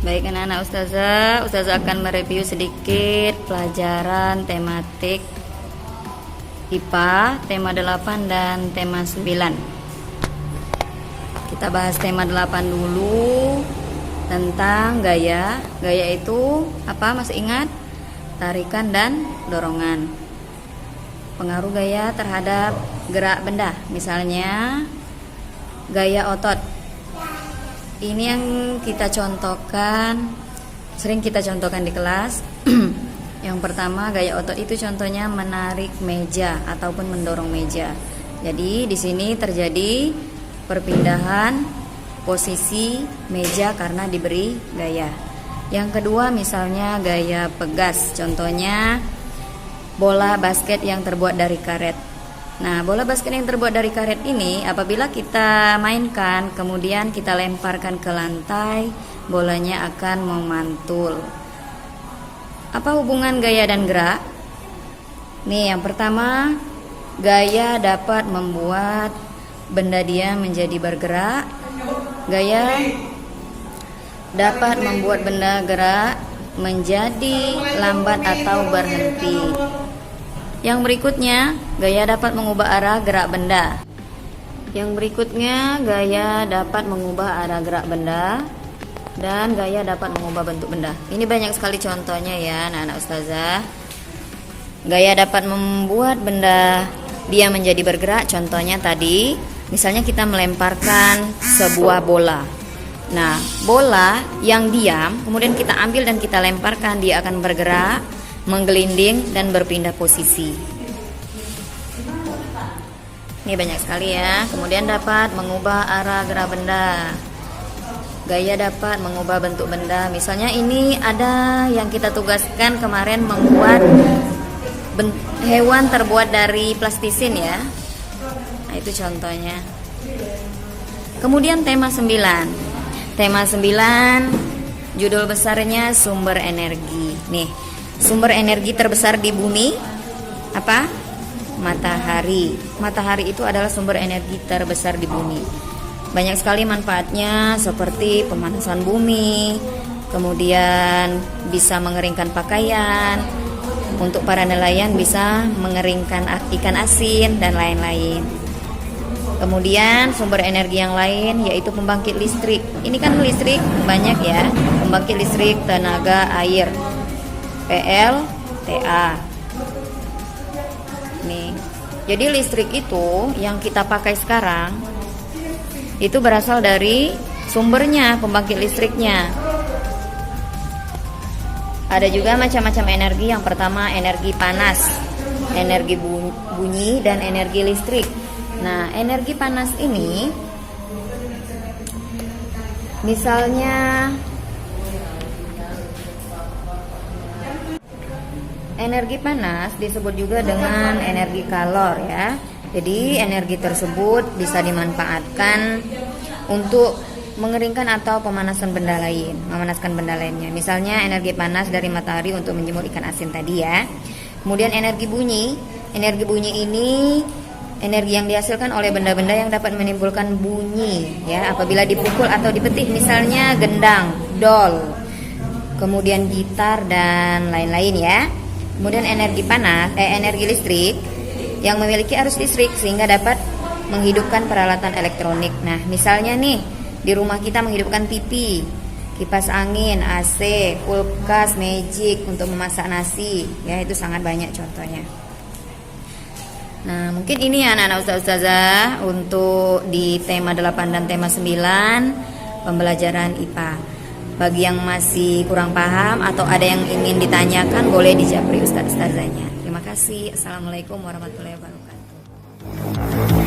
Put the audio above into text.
Baik anak-anak Ustazah akan mereview sedikit pelajaran tematik IPA tema 8 dan tema 9. Kita bahas tema 8 dulu, tentang gaya. Gaya itu apa? Masih ingat? Tarikan dan dorongan. Pengaruh gaya terhadap gerak benda. Misalnya gaya otot. Ini yang kita contohkan, sering kita contohkan di kelas. Yang pertama, gaya otot itu contohnya menarik meja ataupun mendorong meja. Jadi di sini terjadi perpindahan posisi meja karena diberi gaya. Yang kedua, misalnya gaya pegas. Contohnya bola basket yang terbuat dari karet. Nah, bola basket yang terbuat dari karet ini apabila kita mainkan, kemudian kita lemparkan ke lantai, bolanya akan memantul. Apa hubungan gaya dan gerak? Nih, yang pertama, gaya dapat membuat benda dia menjadi bergerak. Gaya dapat membuat benda gerak menjadi lambat atau berhenti. Yang berikutnya, gaya dapat mengubah arah gerak benda. Yang berikutnya, gaya dapat mengubah arah gerak benda, dan gaya dapat mengubah bentuk benda. Ini banyak sekali contohnya ya anak-anak Ustazah. Gaya dapat membuat benda dia menjadi bergerak. Contohnya tadi, misalnya kita melemparkan sebuah bola. Nah, bola yang diam kemudian kita ambil dan kita lemparkan, dia akan bergerak, menggelinding dan berpindah posisi. Ini banyak sekali ya. Kemudian dapat mengubah arah gerak benda. Gaya dapat mengubah bentuk benda. Misalnya ini ada yang kita tugaskan kemarin, membuat hewan terbuat dari plastisin ya. Nah, itu contohnya. Kemudian tema 9. Tema 9 judul besarnya sumber energi. Nih, sumber energi terbesar di bumi apa? Matahari. Matahari itu adalah sumber energi terbesar di bumi. Banyak sekali manfaatnya, seperti pemanasan bumi, kemudian bisa mengeringkan pakaian, untuk para nelayan bisa mengeringkan ikan asin dan lain-lain. Kemudian sumber energi yang lain yaitu pembangkit listrik. Ini kan listrik banyak ya, pembangkit listrik tenaga air, PLTA. Nih, jadi listrik itu yang kita pakai sekarang itu berasal dari sumbernya, pembangkit listriknya. Ada juga macam-macam energi. Yang pertama energi panas, energi bunyi, dan energi listrik. Nah, energi panas ini misalnya energi panas disebut juga dengan energi kalor ya. Jadi energi tersebut bisa dimanfaatkan untuk mengeringkan atau pemanasan benda lain, memanaskan benda lainnya. Misalnya energi panas dari matahari untuk menjemur ikan asin tadi ya. Kemudian energi bunyi. Energi bunyi ini energi yang dihasilkan oleh benda-benda yang dapat menimbulkan bunyi ya apabila dipukul atau dipetik, misalnya gendang, dol, kemudian gitar dan lain-lain ya. Kemudian energi listrik yang memiliki arus listrik sehingga dapat menghidupkan peralatan elektronik. Nah, misalnya nih di rumah kita menghidupkan TV, kipas angin, AC, kulkas, magic untuk memasak nasi ya, itu sangat banyak contohnya. Nah, mungkin ini ya anak-anak ustazah untuk di tema 8 dan tema 9 pembelajaran IPA. Bagi yang masih kurang paham atau ada yang ingin ditanyakan, boleh dijapri ustazahnya. Terima kasih. Assalamualaikum warahmatullahi wabarakatuh.